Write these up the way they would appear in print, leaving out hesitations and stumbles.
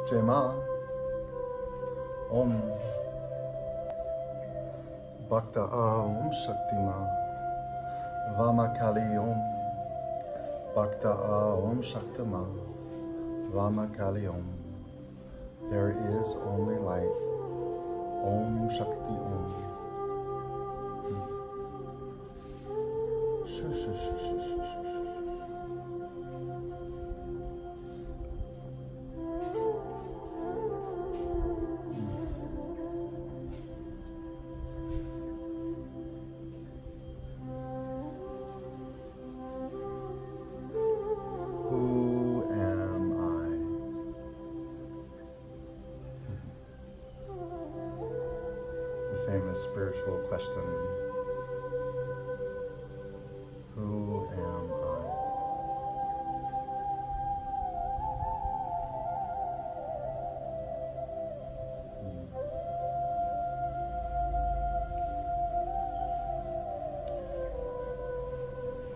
Jema Om Bhakta Om Shakti Ma Vama Kali Om Bhakta Om Shakti Ma Vama Kali Om. There is only light. Om Shakti Om. Shush, shush, shush, shush, shush, shush. Who am I? The famous spiritual question. Who am I?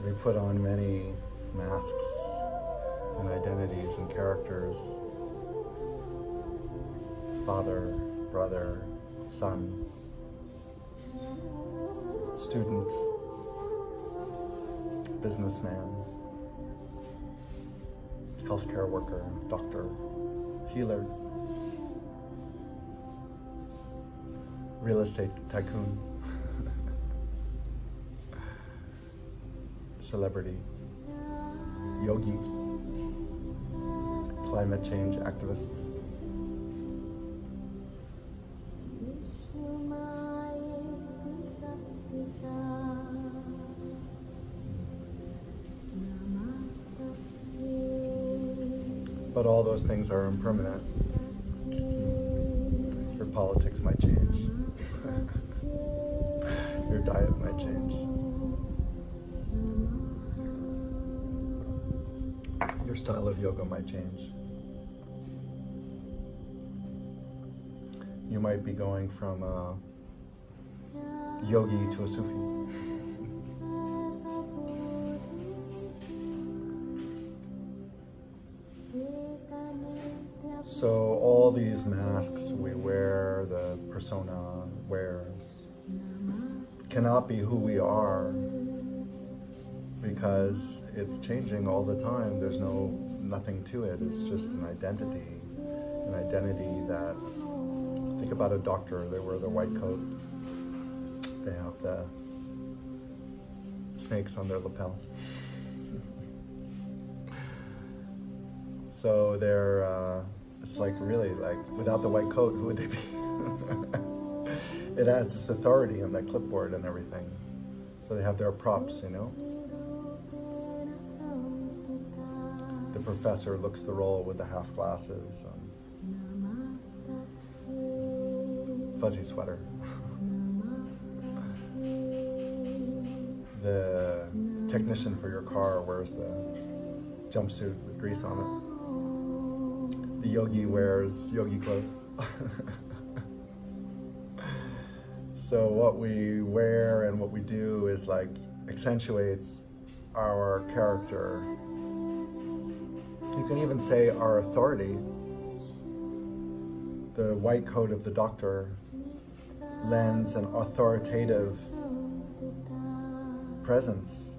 We put on many masks and identities and characters. Father, brother, son, student, businessman, healthcare worker, doctor, healer, real estate tycoon, celebrity, yogi, climate change activist, but all those things are impermanent. Your politics might change. Your diet might change. Your style of yoga might change. You might be going from a yogi to a Sufi. So all these masks we wear, the persona wears, cannot be who we are, because it's changing all the time. There's nothing to it. It's just an identity that, think about a doctor. They wear their white coat. They have the snakes on their lapel. So they're, it's like really like, without the white coat, who would they be? It adds this authority in that clipboard and everything. So they have their props, you know? The professor looks the role with the half glasses, fuzzy sweater. The technician for your car wears the jumpsuit with grease on it. The yogi wears yogi clothes. So what we wear and what we do is like accentuates our character. You can even say our authority. The white coat of the doctor lends an authoritative presence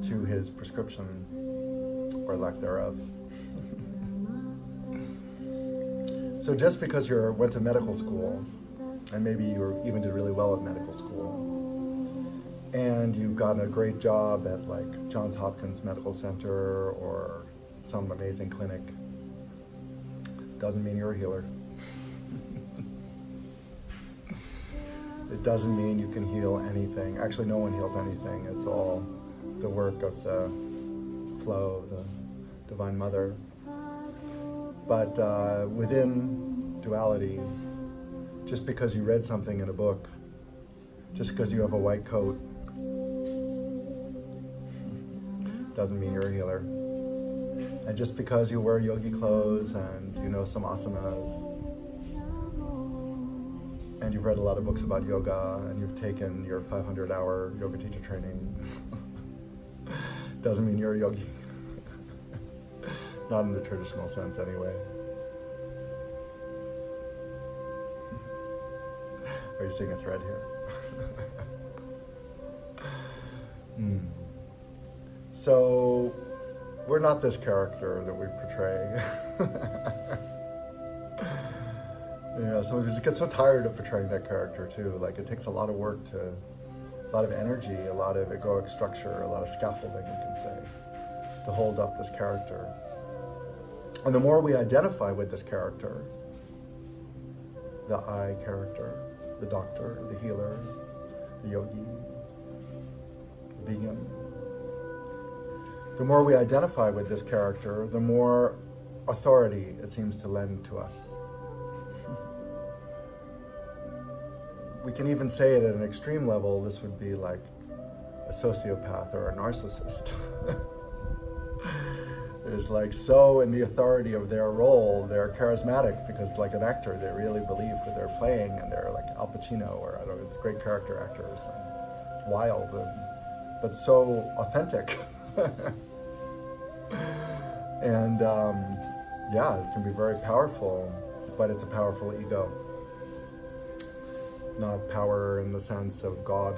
to his prescription, or lack thereof. So just because you went to medical school, and maybe you even did really well at medical school, and you've gotten a great job at like Johns Hopkins Medical Center or some amazing clinic, doesn't mean you're a healer. It doesn't mean you can heal anything. Actually, no one heals anything. It's all the work of the flow of the Divine Mother. But within duality, just because you read something in a book, just because you have a white coat, doesn't mean you're a healer. And just because you wear yogi clothes and you know some asanas, and you've read a lot of books about yoga, and you've taken your 500-hour yoga teacher training, doesn't mean you're a yogi. Not in the traditional sense anyway. Are you seeing a thread here? So, we're not this character that we portray. So we just get so tired of portraying that character too. Like, it takes a lot of work a lot of energy, a lot of egoic structure, a lot of scaffolding, you can say, to hold up this character. And the more we identify with this character, the I character, the doctor, the healer, the yogi, the vegan, the more we identify with this character, the more authority it seems to lend to us. We can even say it at an extreme level, this would be like a sociopath or a narcissist. Is like so in the authority of their role, they're charismatic because like an actor, they really believe what they're playing, and they're like Al Pacino or I don't know, great character actors, and wild, but so authentic. And yeah, it can be very powerful, but it's a powerful ego. Not power in the sense of God.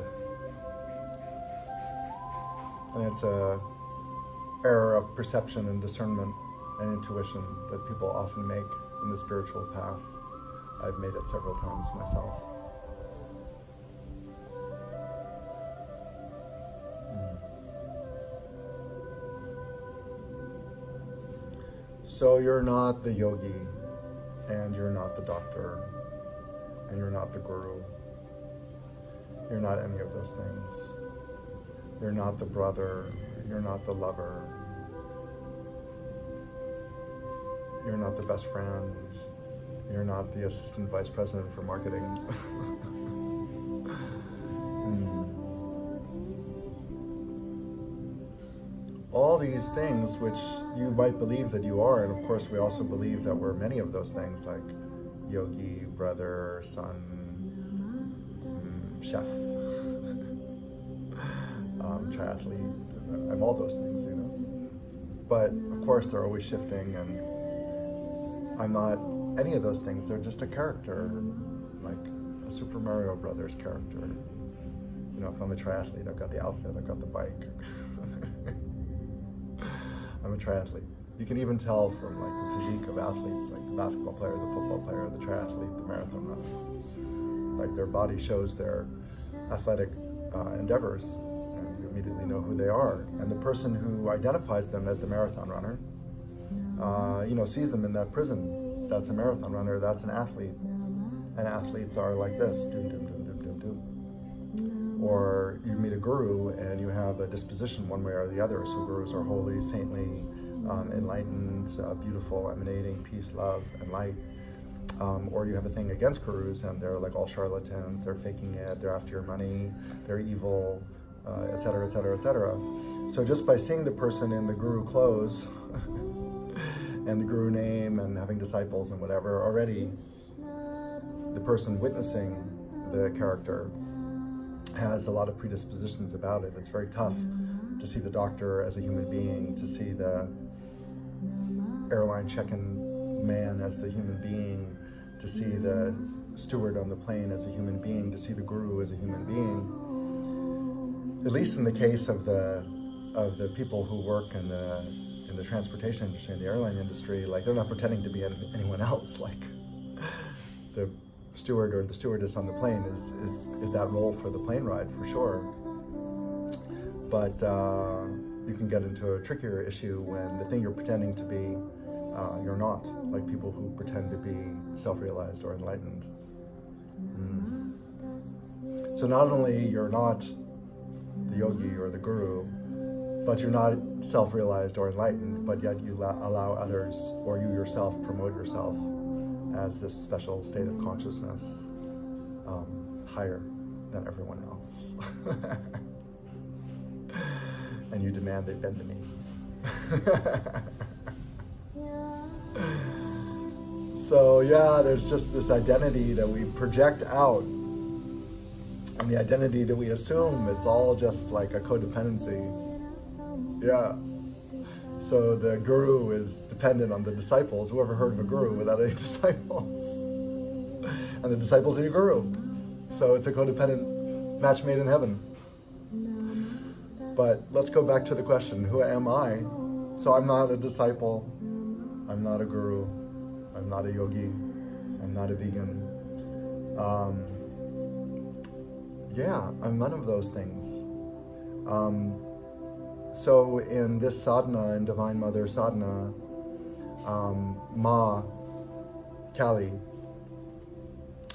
And it's a error of perception and discernment and intuition that people often make in the spiritual path. I've made it several times myself. So you're not the yogi, and you're not the doctor, and you're not the guru. You're not any of those things. You're not the brother. You're not the lover. You're not the best friend. You're not the assistant vice president for marketing. All these things which you might believe that you are, and of course we also believe that we're many of those things, like yogi, brother, son, chef, triathlete. I'm all those things, you know. But of course they're always shifting, and I'm not any of those things. They're just a character, like a Super Mario Brothers character. You know, if I'm a triathlete, I've got the outfit, I've got the bike. I'm a triathlete. You can even tell from like the physique of athletes, like the basketball player, the football player, the triathlete, the marathon runner. Like their body shows their athletic endeavors, and you immediately know who they are. And the person who identifies them as the marathon runner, you know, sees them in that prison. That's a marathon runner, that's an athlete. And athletes are like this, doom, doom, doom, doom, doom, doom. Or you meet a guru and you have a disposition one way or the other. So gurus are holy, saintly, enlightened, beautiful, emanating peace, love, and light. Or you have a thing against gurus and they're like all charlatans, they're faking it, they're after your money, they're evil, etc., etc., etc. So just by seeing the person in the guru clothes and the guru name and having disciples and whatever, already the person witnessing the character has a lot of predispositions about it. It's very tough to see the doctor as a human being, to see the airline check-in man as the human being, to see the steward on the plane as a human being, to see the guru as a human being. At least in the case of the people who work in the transportation industry, in the airline industry, like they're not pretending to be anyone else. Like the steward or the stewardess on the plane is that role for the plane ride for sure. But you can get into a trickier issue when the thing you're pretending to be, you're not, like people who pretend to be self-realized or enlightened. So not only you're not the yogi or the guru, but you're not self-realized or enlightened, but yet you allow others or you yourself promote yourself as this special state of consciousness, higher than everyone else. And you demand they bend the knee. So yeah, there's just this identity that we project out, and the identity that we assume, it's all just like a codependency. Yeah. So the guru is dependent on the disciples. Whoever heard of a guru without any disciples? And the disciples need a guru. So it's a codependent match made in heaven. But let's go back to the question, who am I? So I'm not a disciple, I'm not a guru, I'm not a yogi, I'm not a vegan. Yeah, I'm none of those things. So in this sadhana, in Divine Mother sadhana, Ma, Kali,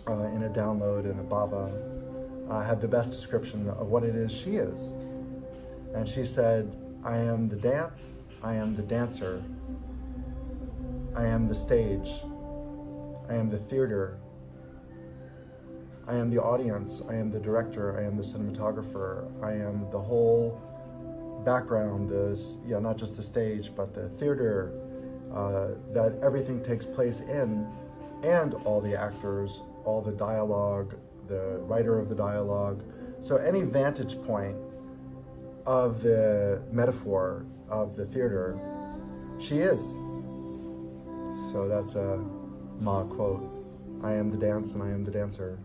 in a download in a bhava, had the best description of what it is she is. And she said, I am the dance, I am the dancer, I am the stage, I am the theater, I am the audience, I am the director, I am the cinematographer, I am the whole background, not just the stage, but the theater that everything takes place in, and all the actors, all the dialogue, the writer of the dialogue. So any vantage point of the metaphor of the theater, she is. So that's a Ma quote, I am the dance and I am the dancer.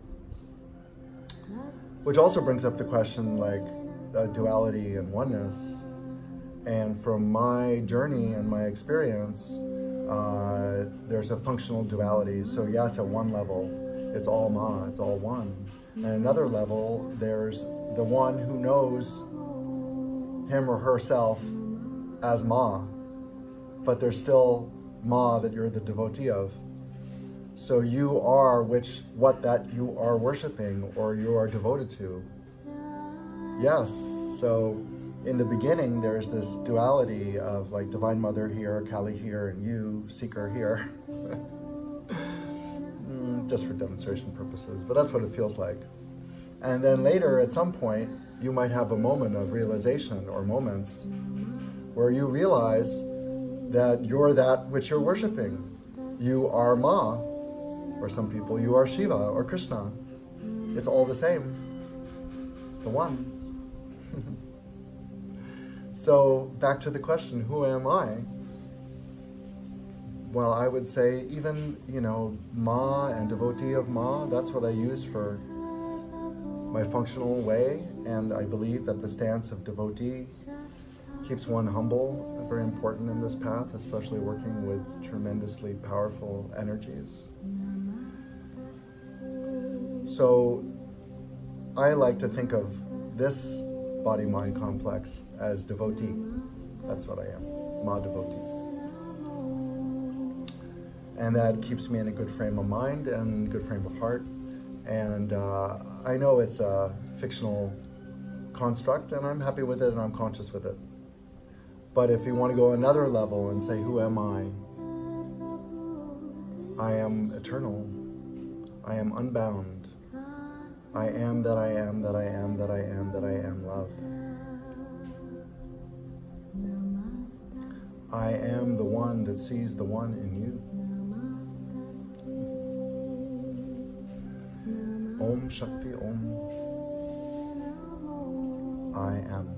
Which also brings up the question, like, duality and oneness. And from my journey and my experience, there's a functional duality. So yes, at one level, it's all Ma, it's all one. And at another level, there's the one who knows him or herself as Ma, but there's still Ma that you're the devotee of. So you are what that you are worshiping or you are devoted to. Yes, so in the beginning, there's this duality of like Divine Mother here, Kali here, and you, Seeker, here. Just for demonstration purposes, but that's what it feels like. And then later, at some point, you might have a moment of realization or moments where you realize that you're that which you're worshiping. You are Ma, or some people, you are Shiva or Krishna. It's all the same, the one. So back to the question, who am I? Well, I would say even, Ma and devotee of Ma, that's what I use for my functional way. And I believe that the stance of devotee keeps one humble, very important in this path, especially working with tremendously powerful energies. So I like to think of this body-mind complex as devotee. That's what I am, Ma devotee. And that keeps me in a good frame of mind and good frame of heart. And I know it's a fictional construct, and I'm happy with it, and I'm conscious with it. But if you want to go another level and say, who am I? I am eternal. I am unbound. I am that I am, that I am, that I am, that I am love. I am the one that sees the one in you. Om Shakti Om. I am.